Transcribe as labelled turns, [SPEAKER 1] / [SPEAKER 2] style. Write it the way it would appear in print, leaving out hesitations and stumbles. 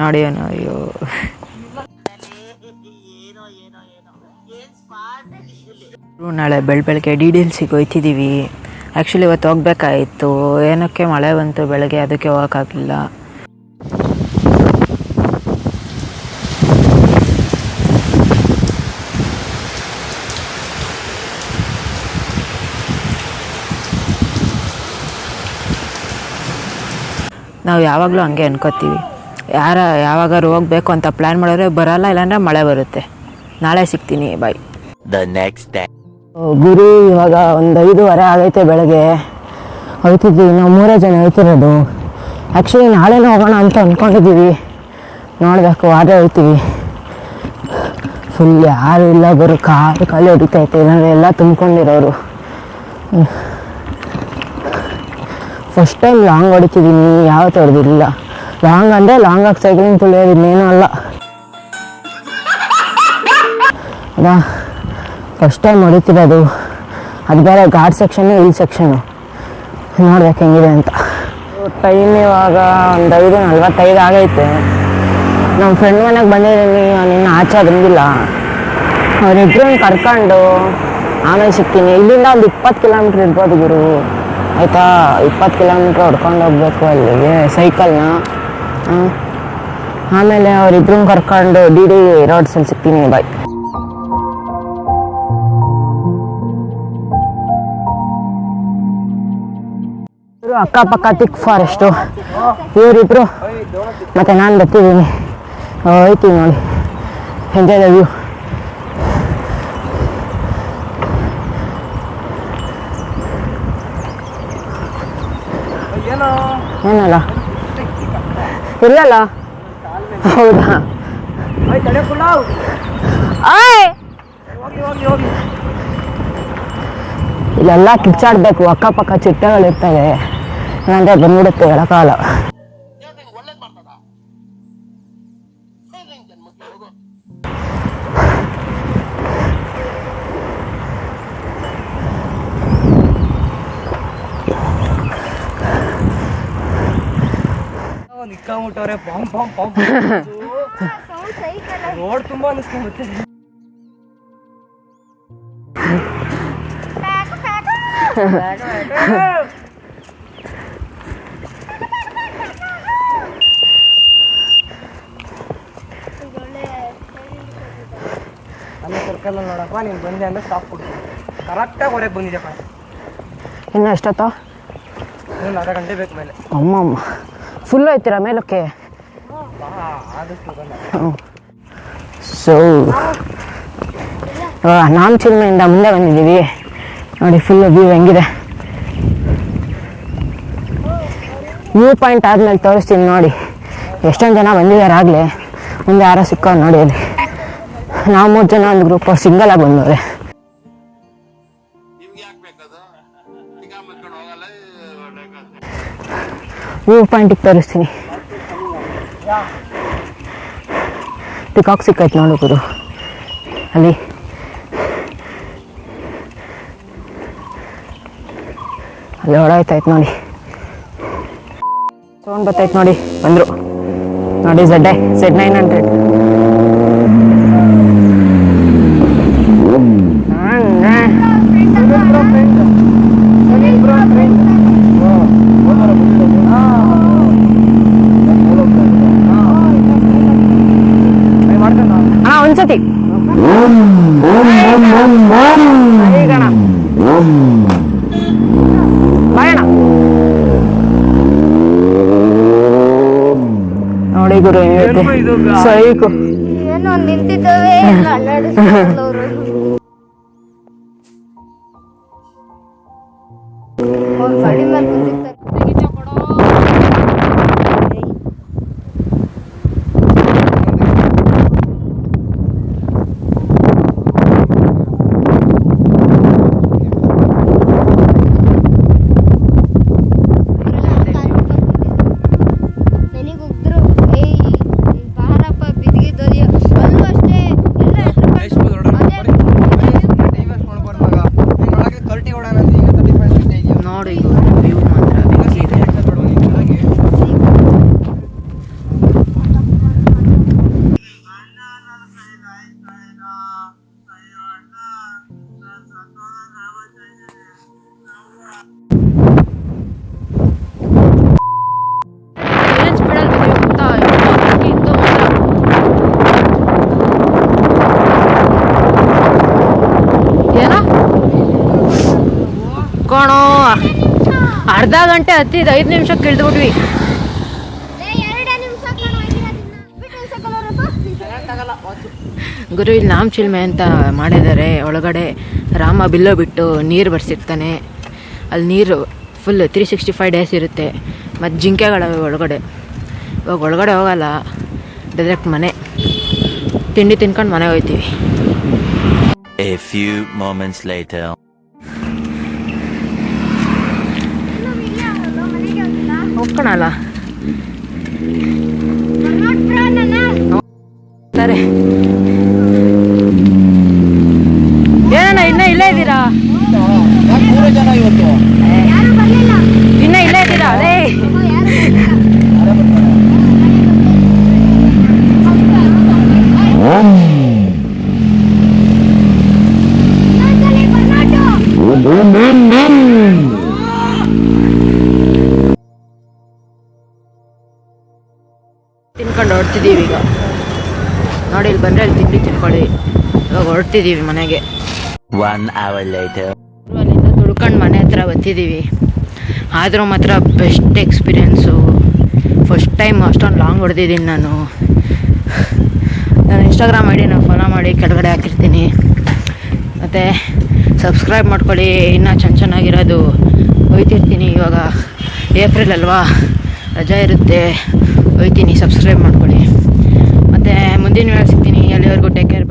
[SPEAKER 1] ನೋಡಿ ಅವನು. ಅಯ್ಯೋ ನಾಳೆ ಬೆಳಗ್ಗೆ DDLCಗೆ ಹೋಗ್ತಿದ್ದೀವಿ. ಆ್ಯಕ್ಚುಲಿ ಇವತ್ತು ಹೋಗ್ಬೇಕಾಯಿತು, ಏನಕ್ಕೆ ಮಳೆ ಬಂತು ಬೆಳಗ್ಗೆ, ಅದಕ್ಕೆ ಹೋಗೋಕ್ಕಾಗಲಿಲ್ಲ. ನಾವು ಯಾವಾಗಲೂ ಹಂಗೆ ಅನ್ಕೋತೀವಿ, ಯಾವಾಗಾರು ಹೋಗ್ಬೇಕು ಅಂತ ಪ್ಲ್ಯಾನ್ ಮಾಡಿದ್ರೆ ಬರಲ್ಲ, ಇಲ್ಲಾಂದರೆ ಮಳೆ ಬರುತ್ತೆ. ನಾಳೆ ಸಿಗ್ತೀನಿ, ಬಾಯ್. ಗುರು ಇವಾಗ ಒಂದು 5:15 ಆಗೈತೆ, ಬೆಳಗ್ಗೆ ಹೋಗ್ತಿದ್ದೀವಿ. ನಾವು 3 ಜನ ಹೋಗ್ತಿರೋದು. ಆ್ಯಕ್ಚುಲಿ ನಾಳೆನೇ ಹೋಗೋಣ ಅಂತ ಅಂದ್ಕೊಂಡಿದ್ದೀವಿ, ನೋಡಬೇಕು, ಆದ್ರೆ ಹೋಗ್ತೀವಿ. ಫುಲ್ ಯಾರು ಇಲ್ಲ, ಬರೋ ಕಾಲು ಹೊಡಿತೈತೆ, ಇಲ್ಲಾಂದರೆ ಎಲ್ಲ ತುಂಬ್ಕೊಂಡಿರೋರು. ಫಸ್ಟ್ ಟೈಮ್ ಲಾಂಗ್ ಹೊಡಿತಿದ್ದೀನಿ, ಯಾವತ್ತೂ ಹೊಡೆದಿಲ್ಲ. ಲಾಂಗ್ ಅಂದರೆ ಲಾಂಗಾಗಿ ಸೈಕ್ಲಿಂಗ್ ತುಳಿಯೋದು, ಇನ್ನೇನೂ ಅಲ್ಲ. ಅದಾ ಫಸ್ಟ್ ಟೈಮ್ ಹೊಡಿತಿರೋದು, ಅದು ಬೇರೆ ಘಾಟ್ ಸೆಕ್ಷನ್ನು, ಹಿಲ್ ಸೆಕ್ಷನ್ನು. ನೋಡ್ಬೇಕು ಹೆಂಗಿದೆ ಅಂತ. ಟೈಮ್ ಇವಾಗ ಒಂದು 5:45 ಆಗೈತೆ. ನಮ್ಮ ಫ್ರೆಂಡ್ ಮನೆಗೆ ಬಂದಿದ್ದೀನಿ, ಅವನಿನ್ನು ಆಚೆ ಬಂದಿಲ್ಲ. ಅವರಿಬ್ಬರನ್ನ ಕರ್ಕೊಂಡು ಆಮೇಲೆ ಸಿಗ್ತೀನಿ. ಇಲ್ಲಿಂದ ಒಂದು 20 ಕಿಲೋಮೀಟ್ರ್ ಇರ್ಬೋದು ಗುರು, ಆಯಿತಾ? 20 ಕಿಲೋಮೀಟ್ರ್ ಹೊಡ್ಕೊಂಡು ಹೋಗ್ಬೇಕು ಅಲ್ಲಿಗೆ ಸೈಕಲ್ನ. ಆಮೇಲೆ ಅವರಿಬ್ಬರನ್ನ ಕರ್ಕೊಂಡು DD ರೋಡ್ಸಲ್ಲಿ ಸಿಗ್ತೀನಿ, ಬಾಯ್. ಅಕ್ಕಪಕ್ಕ ತಿಕ್ ಫಾರೆಸ್ಟು, ಇವರಿಬ್ರು ಮತ್ತು ನಾನು ಬರ್ತಿದ್ದೀನಿ. ಹೋಯ್ತೀವಿ ನೋಡಿ, ಎಂಜಾಯ್ ದ ವ್ಯೂ. ಏನಲ್ಲ ಇಲ್ಲಲ್ಲ, ಹೌದಾ? ಇಲ್ಲೆಲ್ಲ ಕಿಚ್ಚಾಡ್ಬೇಕು, ಅಕ್ಕಪಕ್ಕ ಚಿಟ್ಟೆಗಳಿರ್ತವೆ, ಇಲ್ಲಾಂದ್ರೆ ಬಂದ್ಬಿಡುತ್ತೆ, ಹೇಳಕ್ಕಾಗಲ್ಲ.
[SPEAKER 2] ನಿಕ್ಕಾಬಿಟ್ಟವ್ರೆ, ರೋಡ್ ತುಂಬಾ ಅನಿಸ್ಕೊಂಡ್ಬಿಟ್ಟೆ. ಸರ್ಕಲ್ ನೋಡಪ್ಪ, ನೀನು ಬಂದೆ ಅಂದ್ರೆ ಸ್ಟಾಪ್ ಕೊಡ್ತೀನಿ. ಕರೆಕ್ಟಾಗಿ ಹೊರಗೆ ಬಂದಿದ್ದೆಪ್ಪ.
[SPEAKER 1] ಇನ್ನು ಎಷ್ಟೊತ್ತ?
[SPEAKER 2] ಇನ್ನೊಂದು ಅರ್ಧ ಗಂಟೆ ಬೇಕು ಮೇಲೆ.
[SPEAKER 1] ಅಮ್ಮಮ್ಮ ಫುಲ್ಲು ಐತೀರಾ ಮೇಲಕ್ಕೆ? ಸೊ ನಾಮಚಿಲ್ಮೆಯಿಂದ ಮುಂದೆ ಬಂದಿದ್ದೀವಿ ನೋಡಿ. ಫುಲ್ಲು ವ್ಯೂ ಹೆಂಗಿದೆ, ವ್ಯೂ ಪಾಯಿಂಟ್ ಆದಮೇಲೆ ತೋರಿಸ್ತೀನಿ ನೋಡಿ. ಎಷ್ಟೊಂದು ಜನ ಬಂದಿದ್ದಾರೆ ಆಗಲೇ, ಮುಂದೆ ಯಾರೋ ಸಿಕ್ಕೋರು ನೋಡಿ. ಅಲ್ಲಿ ನಾವು 3 ಜನ ಒಂದು ಗ್ರೂಪ್ ಸಿಂಗಲ್ ಆಗಿ ಬಂದವ್ರೆ. ವ್ಯೂ ಪಾಯಿಂಟಿಗೆ ತೋರಿಸ್ತೀನಿ. ಪಿಕಾಕ್ ಸಿಕ್ಕೈತೆ ನೋಡು ಗುರು, ಅಲ್ಲಿ ಓಡಾಯ್ತಾಯ್ತು ನೋಡಿ. ಸೌಂಡ್ ಬರ್ತೈತೆ ನೋಡಿ, ಬಂದರು ನೋಡಿ. Z900 ಒಂದ್ಸತಿ ಬಾಯಣ ನೋಡಿ ಗುರು, ಸೈಕು
[SPEAKER 3] ಏನೋ ನಿಂತಿದ್ದಾವೆ. ಗಾಡಿ ಮೇಲೆ ಬಂದಿರ್ತಾರೆ.
[SPEAKER 1] ಅರ್ಧ ಗಂಟೆ ಹತ್ತಿದ್ದು 5 ನಿಮಿಷಕ್ಕೆ ಇಳಿದ್ಬಿಟ್ವಿ. ಗುರು ಇಲ್ಲಿ ನಾಮಚಿಲ್ಮೆ ಅಂತ ಮಾಡಿದ್ದಾರೆ. ಒಳಗಡೆ ರಾಮ ಬಿಲ್ಲೋ ಬಿಟ್ಟು ನೀರು ಬರ್ಸಿರ್ತಾನೆ. ಅಲ್ಲಿ ನೀರು ಫುಲ್ 365 ಡೇಸ್ ಇರುತ್ತೆ. ಮತ್ತು ಜಿಂಕೆಗಳವೆ ಒಳಗಡೆ. ಇವಾಗ ಒಳಗಡೆ ಹೋಗಲ್ಲ, ಡೈರೆಕ್ಟ್ ಮನೆ ತಿಂಡಿ ತಿನ್ಕೊಂಡು ಮನೆಗೆ ಹೋಗ್ತೀವಿ.
[SPEAKER 4] A few moments later.
[SPEAKER 1] ಹೋಗ್ಕೊಳಲ್ಲ ಸರಿ. ಏನಣ್ಣ ಇನ್ನ ಇಲ್ಲೇ ಇದ್ದೀರಾ?
[SPEAKER 2] ಜನ ಇವತ್ತು
[SPEAKER 1] ಇನ್ನ ಇಲ್ಲೇ ಇದ್ದೀರಾ? ಅದೇ ತಿನ್ಕೊಂಡು ಹೊರಡ್ತಿದ್ದೀವಿ ಈಗ. ನೋಡಿ ಇಲ್ಲಿ ಬಂದರೆ ಅಲ್ಲಿ ತಿಂಡಿ ತಿನ್ಕೊಳ್ಳಿ. ಇವಾಗ ಹೊರಡ್ತಿದ್ದೀವಿ ಮನೆಗೆ.
[SPEAKER 4] 1 hour later.
[SPEAKER 1] ಅಲ್ಲಿಂದ ತುಳ್ಕೊಂಡು ಮನೆ ಹತ್ರ ಬರ್ತಿದ್ದೀವಿ. ಆದರೂ ಮಾತ್ರ ಬೆಸ್ಟ್ ಎಕ್ಸ್ಪೀರಿಯೆನ್ಸು. ಫಸ್ಟ್ ಟೈಮ್ ಅಷ್ಟೊಂದು ಲಾಂಗ್ ಹೊಡೆದಿದ್ದೀನಿ ನಾನು. ಇನ್ಸ್ಟಾಗ್ರಾಮ್ ಐ ಡಿನ ಫಾಲೋ ಮಾಡಿ ಕೆಳಗಡೆ ಹಾಕಿರ್ತೀನಿ. ಮತ್ತು ಸಬ್ಸ್ಕ್ರೈಬ್ ಮಾಡ್ಕೊಳ್ಳಿ. ಇನ್ನೂ ಚೆನ್ನಾಗಿರೋದು ಹೋಯ್ತಿರ್ತೀನಿ. ಇವಾಗ ಏಪ್ರಿಲ್ ಅಲ್ವಾ, ರಜಾ ಇರುತ್ತೆ, ಹೋಯ್ತೀನಿ. ಸಬ್ಸ್ಕ್ರೈಬ್ ಮಾಡ್ಕೊಳ್ಳಿ. ಮತ್ತು ಮುಂದಿನ ವೇಳೆ ಸಿಗ್ತೀನಿ. ಅಲ್ಲಿವರೆಗೂ ಟೇಕ್ ಕೇರ್.